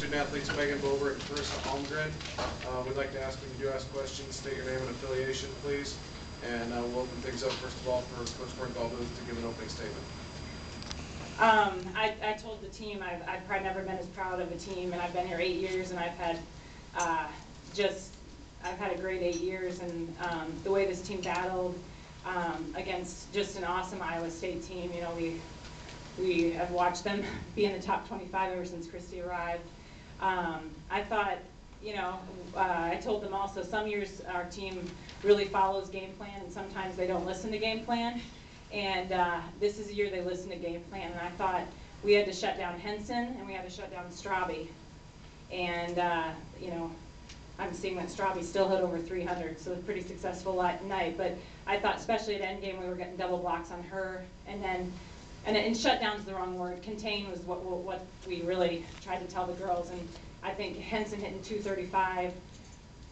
student athletes Bober and Karisa Almgren. We'd like to ask, when you do ask questions, state your name and affiliation, please. And we'll open things up, first of all, for Coach Bernthal Booth to give an opening statement. I told the team I've probably never been as proud of a team, and I've been here 8 years, and I've had a great 8 years, and the way this team battled against just an awesome Iowa State team. You know, we have watched them be in the top 25 ever since Christy arrived. I thought, you know, I told them also, some years our team really follows game plan, and sometimes they don't listen to game plan. And this is a year they listen to game plan, and I thought we had to shut down Henson and we had to shut down Straube. And, you know, I'm seeing that Straube still hit over 300, so a pretty successful night. But I thought, especially at endgame, we were getting double blocks on her. And shutdown's the wrong word. Contain was what we really tried to tell the girls. And I think Henson hitting 235,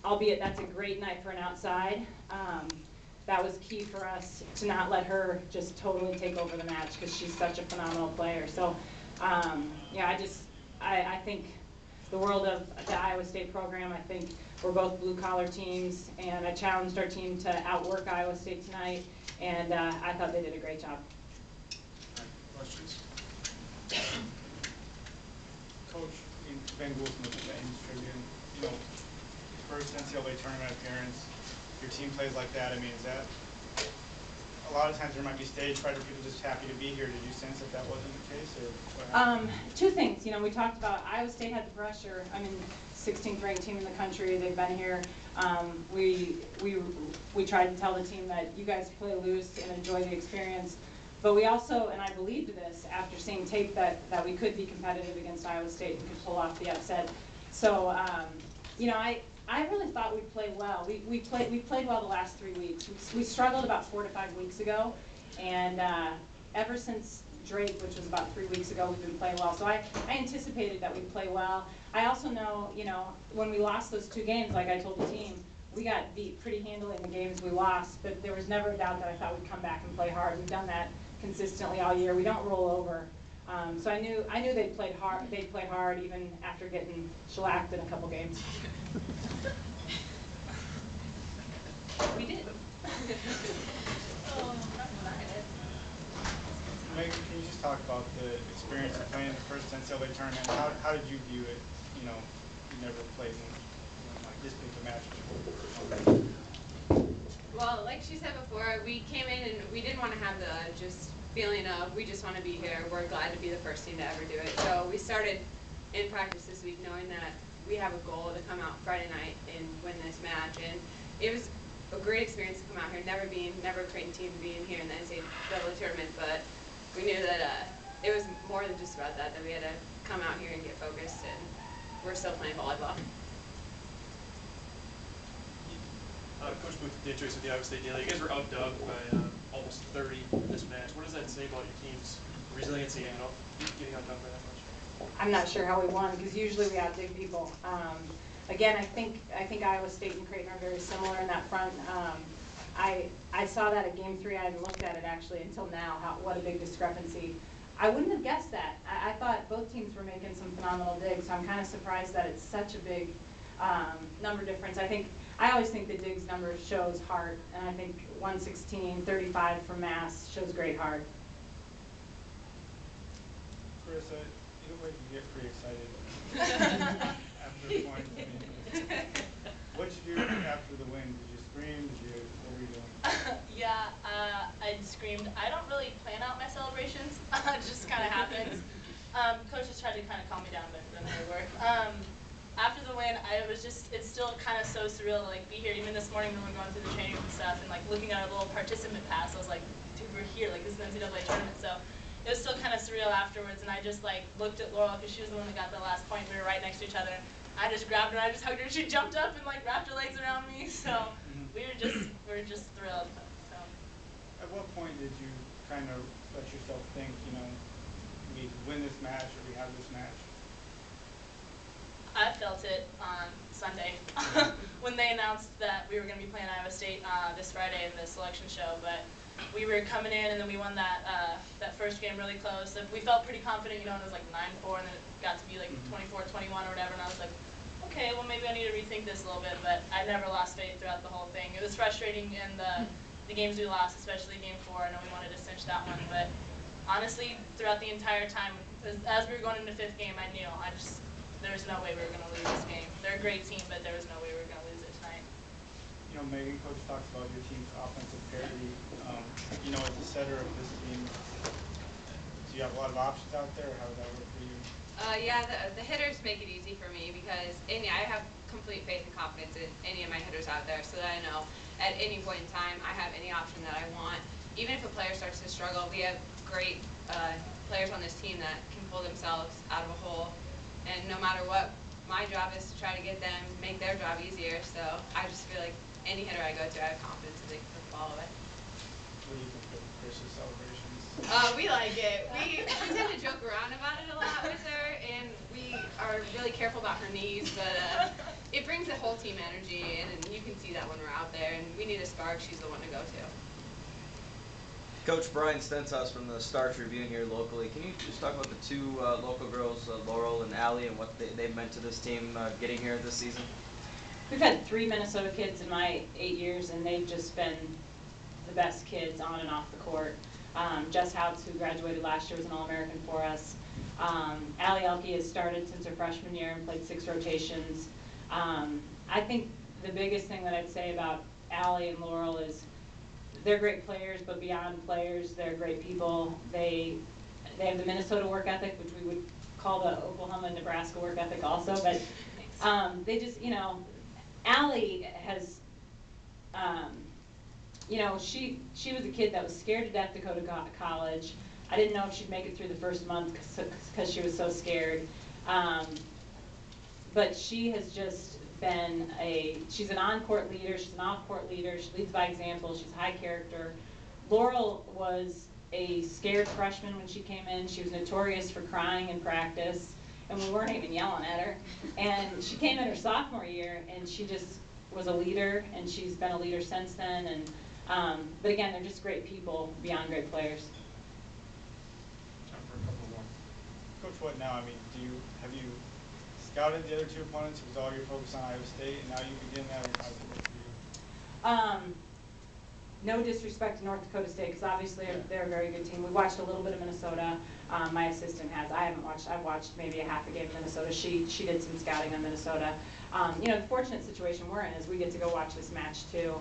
albeit that's a great night for an outside. That was key for us to not let her just totally take over the match, because she's such a phenomenal player. So, yeah, I think the world of the Iowa State program. I think we're both blue-collar teams, and I challenged our team to outwork Iowa State tonight, and I thought they did a great job. Questions? Coach, Ben Goulson with the Ames Tribune, you know, first NCAA tournament appearance, your team plays like that. I mean, is that, a lot of times there might be stage fright or people just happy to be here. Did you sense that wasn't the case, or what happened? Two things. You know, we talked about Iowa State had the pressure. I mean, 16th ranked team in the country. They've been here. We tried to tell the team that you guys play loose and enjoy the experience. But we also, and I believed this after seeing tape, that we could be competitive against Iowa State and could pull off the upset. So, you know, I really thought we'd play well. We played well the last 3 weeks. We struggled about 4 to 5 weeks ago, and ever since Drake, which was about 3 weeks ago, we've been playing well. So I anticipated that we'd play well. I also know, you know, when we lost those 2 games, like I told the team, we got beat pretty handily in the games we lost, but there was never a doubt that I thought we'd come back and play hard. We've done that consistently all year. We don't roll over. So I knew they'd play hard. They'd play hard even after getting shellacked in a couple games. We did. Megan, can you just talk about the experience of playing the first NCAA tournament? How did you view it? You know, you never played in, you know, like this big of a match before. Well, like she said before, we came in and we didn't want to have the just feeling of we just want to be here. We're glad to be the first team to ever do it. So we started in practice this week knowing that we have a goal to come out Friday night and win this match. And it was a great experience to come out here, never a Creighton team being here in the NCAA tournament, but we knew that it was more than just about that we had to come out here and get focused, and we're still playing volleyball. Coach Booth, the injuries with the Iowa State Daily. You guys were outdubbed by almost 30 in this match. What does that say about your team's resiliency and getting outdubbed by that much? I'm not sure how we won, because usually we outdig people. Again, I think Iowa State and Creighton are very similar in that front. I saw that at Game 3. I hadn't looked at it actually until now. What a big discrepancy. I wouldn't have guessed that. I thought both teams were making some phenomenal digs, so I'm kind of surprised that it's such a big number difference. I always think the digs number shows heart, and I think 116-35 from Mass shows great heart. Karisa, you look like you get pretty excited after the point. What did you do after the win? Did you scream? What were you doing? Yeah, I screamed. I don't really plan out my celebrations. It just kind of happens. Coach just tried to kind of calm me down, but it didn't really work. After the win, it's still kind of so surreal to like be here. Even this morning when we were going through the training and stuff, and like looking at our little participant pass, I was like, dude, we're here. Like, this is the NCAA tournament. So it was still kind of surreal afterwards, and I just like looked at Laurel because she was the one that got the last point. We were right next to each other. I just grabbed her, I just hugged her, she jumped up and like wrapped her legs around me. So we were just thrilled. So. At what point did you kind of let yourself think, you know, we win this match or we have this match? I felt it on Sunday when they announced that we were going to be playing Iowa State this Friday in the selection show. But we were coming in and then we won that first game really close. We felt pretty confident, you know, and it was like 9-4 and then it got to be like 24-21 or whatever, and I was like, okay, well maybe I need to rethink this a little bit, but I never lost faith throughout the whole thing. It was frustrating in the games we lost, especially game 4. I know we wanted to cinch that one, but honestly, throughout the entire time, as we were going into 5th game, I knew there's no way we were going to lose this game. They're a great team, but there was no way we were going to lose it tonight. You know, Megan, Coach talks about your team's offensive parity. You know, as the setter of this team, do you have a lot of options out there, or how would that work for you? Yeah, the hitters make it easy for me because I have complete faith and confidence in any of my hitters out there, so that I know at any point in time I have any option that I want. Even if a player starts to struggle, we have great players on this team that can pull themselves out of a hole, and no matter what, my job is to try to get them, make their job easier, so I just feel like any hitter I go to, I have confidence that they can follow it. What do you think of Chris's celebrations? We like it. We tend to joke around about it a lot with her, and we are really careful about her knees, but it brings the whole team energy, and you can see that when we're out there, and we need a spark, she's the one to go to. Coach Brian Stentos from the Star Tribune here locally. Can you just talk about the two local girls, Laurel and Ally, and what they've meant to this team getting here this season? We've had 3 Minnesota kids in my 8 years, and they've just been the best kids on and off the court. Jess Houts, who graduated last year, was an All-American for us. Ally Elke has started since her freshman year and played 6 rotations. I think the biggest thing that I'd say about Ally and Laurel is they're great players, but beyond players, they're great people. They have the Minnesota work ethic, which we would call the Oklahoma and Nebraska work ethic also, but they just, you know, Ally has, you know, she was a kid that was scared to death to go to college. I didn't know if she'd make it through the first month because she was so scared. But she has just been she's an on-court leader, she's an off-court leader, she leads by example, she's high character. Laurel was a scared freshman when she came in. She was notorious for crying in practice, and we weren't even yelling at her. And she came in her sophomore year, and she just was a leader, and she's been a leader since then. And but again, they're just great people beyond great players. Time for a couple more. Coach, what now? I mean, have you scouted the other 2 opponents? It was all your focus on Iowa State, and now you begin that. How does it work for you? No disrespect to North Dakota State, because obviously they're a very good team. We watched a little bit of Minnesota. My assistant has. I haven't watched. I've watched maybe a half a game of Minnesota. She did some scouting on Minnesota. You know, the fortunate situation we're in is we get to go watch this match too.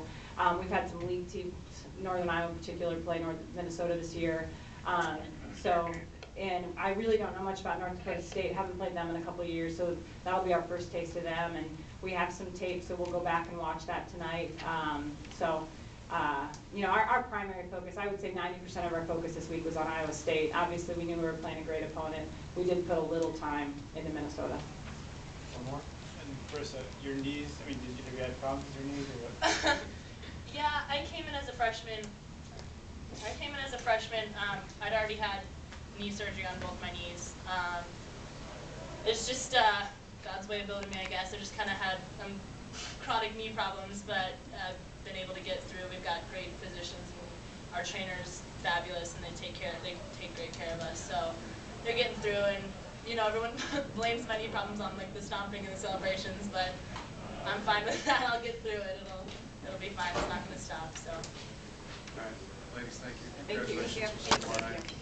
We've had some league teams, Northern Iowa in particular, play Minnesota this year. And I really don't know much about North Dakota State. Haven't played them in a couple of years, so that'll be our first taste of them. And we have some tape, so we'll go back and watch that tonight. You know, our primary focus, I would say 90% of our focus this week was on Iowa State. Obviously, we knew we were playing a great opponent. We did put a little time into Minnesota. One more? And Karisa, your knees, I mean, have you had problems with your knees or what? Yeah, I came in as a freshman. I'd already had knee surgery on both my knees. It's just God's way of building me, I guess. I just kind of had chronic knee problems, but I've been able to get through. We've got great physicians, and our trainer's fabulous, and they take great care of us. So they're getting through, and you know, everyone blames my knee problems on like the stomping and the celebrations, but I'm fine with that. I'll get through it. It'll be fine. It's not going to stop. So. All right, ladies, thank you. Thank you. Congratulations for tomorrow night.